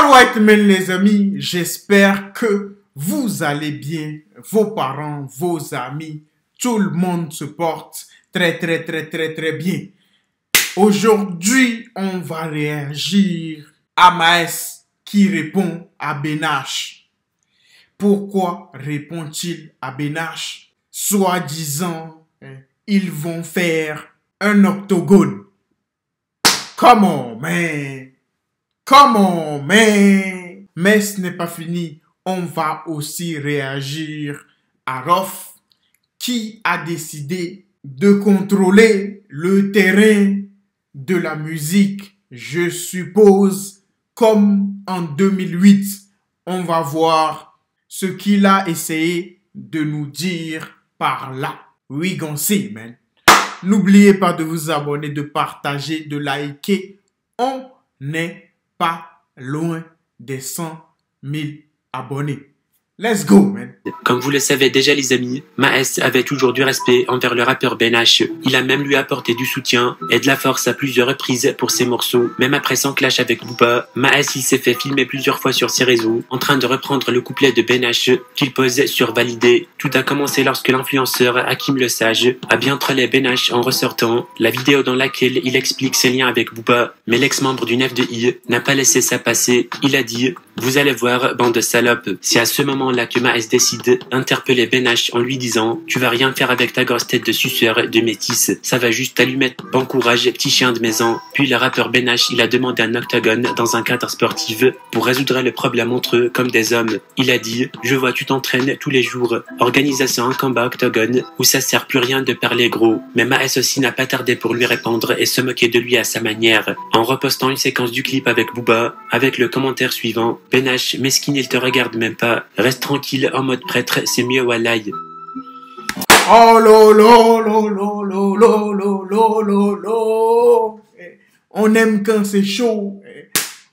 Alright, men les amis, j'espère que vous allez bien, vos parents, vos amis, tout le monde se porte très bien. Aujourd'hui, on va réagir à Maes qui répond à Benache. Pourquoi répond-il à Benache? Soi-disant, ils vont faire un octogone. Come on, man! Come on, man! Mais ce n'est pas fini. On va aussi réagir à Rof qui a décidé de contrôler le terrain de la musique, je suppose, comme en 2008. On va voir ce qu'il a essayé de nous dire par là. We gon' see, man. N'oubliez pas de vous abonner, de partager, de liker. On n'est pas loin des 100 000 abonnés. Let's go, man. Comme vous le savez déjà les amis, Maes avait toujours du respect envers le rappeur Benache. Il a même lui apporté du soutien et de la force à plusieurs reprises pour ses morceaux. Même après son clash avec Booba, Maes il s'est fait filmer plusieurs fois sur ses réseaux en train de reprendre le couplet de Benache qu'il pose sur Validé. Tout a commencé lorsque l'influenceur Hakim le Sage a bien trollé Benache en ressortant la vidéo dans laquelle il explique ses liens avec Booba. Mais l'ex-membre du 9de n'a pas laissé ça passer. Il a dit « Vous allez voir, bande de salopes ». C'est à ce moment-là que Maes décide d'interpeller Benache en lui disant « Tu vas rien faire avec ta grosse tête de suceur de métisse, ça va juste t'allumer. Bon courage, petit chien de maison ». Puis le rappeur Benache, il a demandé un octogone dans un cadre sportif pour résoudre le problème entre eux comme des hommes. Il a dit « Je vois tu t'entraînes tous les jours, organisation un combat octogone où ça sert plus rien de parler gros ». Mais Maes aussi n'a pas tardé pour lui répondre et se moquer de lui à sa manière, en repostant une séquence du clip avec Booba, avec le commentaire suivant « Benache, mesquine il te regarde même pas, reste tranquille en mode prêtre, c'est mieux wallahi ». Oh lo. On aime quand c'est chaud.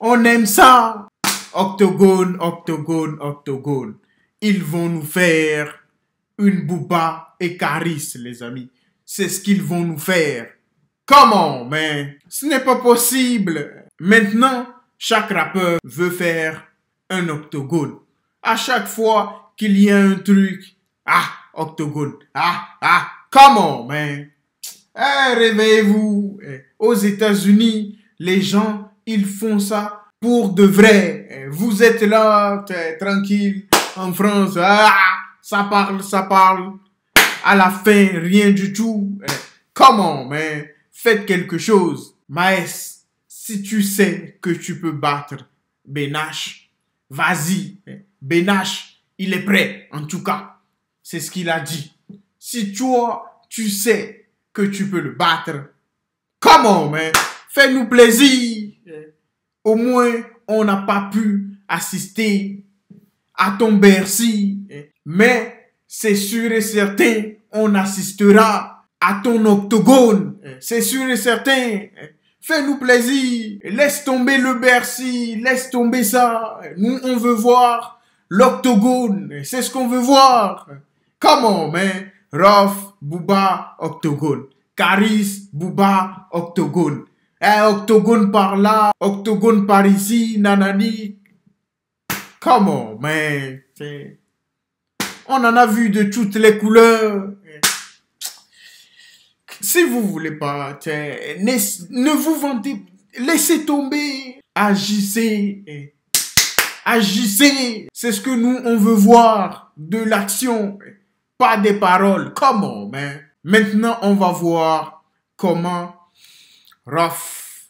On aime ça. Octogone. Ils vont nous faire une Booba et Caris, les amis. C'est ce qu'ils vont nous faire. Comment, man? Ce n'est pas possible. Maintenant, chaque rappeur veut faire un octogone. À chaque fois qu'il y a un truc, octogone, come on, man. Réveillez-vous. Aux États-Unis, les gens, ils font ça pour de vrai. Vous êtes là, tranquille. En France, ça parle. À la fin, rien du tout. Come on, man. Faites quelque chose. Maes, si tu sais que tu peux battre Benache, vas-y. Benache, il est prêt, en tout cas. C'est ce qu'il a dit. Si toi, tu sais que tu peux le battre, come on, man. Fais-nous plaisir. Au moins, on n'a pas pu assister à ton Bercy. Mais c'est sûr et certain, on assistera à ton octogone. C'est sûr et certain. Fais-nous plaisir. Laisse tomber le Bercy. Laisse tomber ça. Nous, on veut voir l'octogone. C'est ce qu'on veut voir. Come on, man. Rof, Booba, octogone. Caris, Booba, octogone. Octogone par là, octogone par ici, nanani. Come on, man. On en a vu de toutes les couleurs. Si vous voulez pas, ne vous vantez, laissez tomber. Agissez. Agissez. C'est ce que nous, on veut voir. De l'action. Pas des paroles. Come on, man. Maintenant, on va voir comment Rof,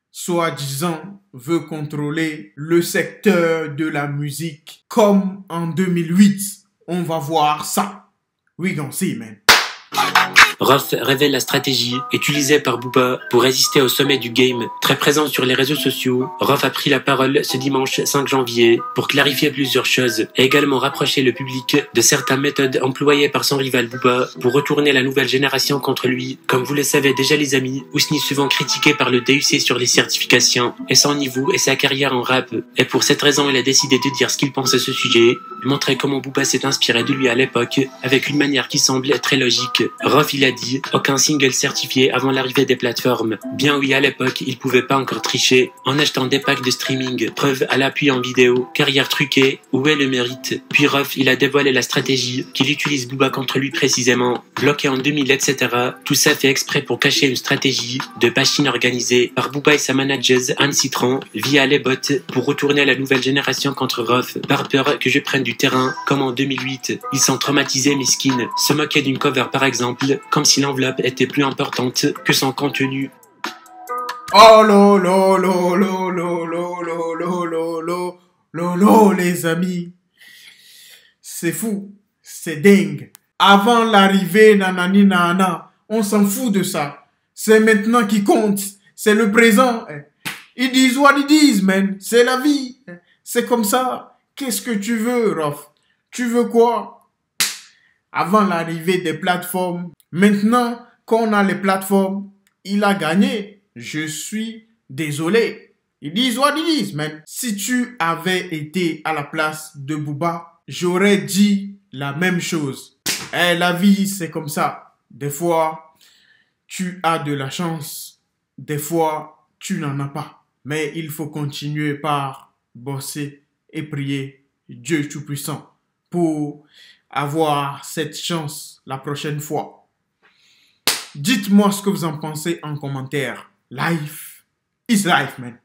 soi-disant, veut contrôler le secteur de la musique comme en 2008. On va voir ça. We gon' see, man. Rof révèle la stratégie utilisée par Booba pour résister au sommet du game. Très présent sur les réseaux sociaux, Rof a pris la parole ce dimanche 5 janvier pour clarifier plusieurs choses et également rapprocher le public de certaines méthodes employées par son rival Booba pour retourner la nouvelle génération contre lui. Comme vous le savez déjà les amis, Ousni souvent critiqué par le DUC sur les certifications et son niveau et sa carrière en rap. Et pour cette raison, il a décidé de dire ce qu'il pense à ce sujet, montrer comment Booba s'est inspiré de lui à l'époque avec une manière qui semble très logique. Rof il a dit, aucun single certifié avant l'arrivée des plateformes. Bien oui, à l'époque, il pouvait pas encore tricher en achetant des packs de streaming, preuve à l'appui en vidéo, carrière truquée, où est le mérite? Puis Ruff, il a dévoilé la stratégie qu'il utilise Booba contre lui précisément, bloqué en 2000, etc. Tout ça fait exprès pour cacher une stratégie de bashing organisée par Booba et sa manageuse Anne Citron via les bots pour retourner à la nouvelle génération contre Ruff, par peur que je prenne du terrain, comme en 2008. Ils sont traumatisés, mesquines, se moquaient d'une cover par exemple, comme si l'enveloppe était plus importante que son contenu. Oh lo, les amis. C'est fou, c'est dingue. Avant l'arrivée, nanani nana, on s'en fout de ça. C'est maintenant qui compte, c'est le présent. Ils disent what ils disent, man. C'est la vie. C'est comme ça. Qu'est-ce que tu veux, Ruff? Tu veux quoi? Avant l'arrivée des plateformes. Maintenant qu'on a les plateformes, il a gagné. Je suis désolé. Ils disent what ils disent, man. Si tu avais été à la place de Booba, j'aurais dit la même chose. La vie, c'est comme ça. Des fois, tu as de la chance. Des fois, tu n'en as pas. Mais il faut continuer par bosser et prier Dieu Tout-Puissant pour avoir cette chance la prochaine fois. Dites-moi ce que vous en pensez en commentaire. Life is life, man.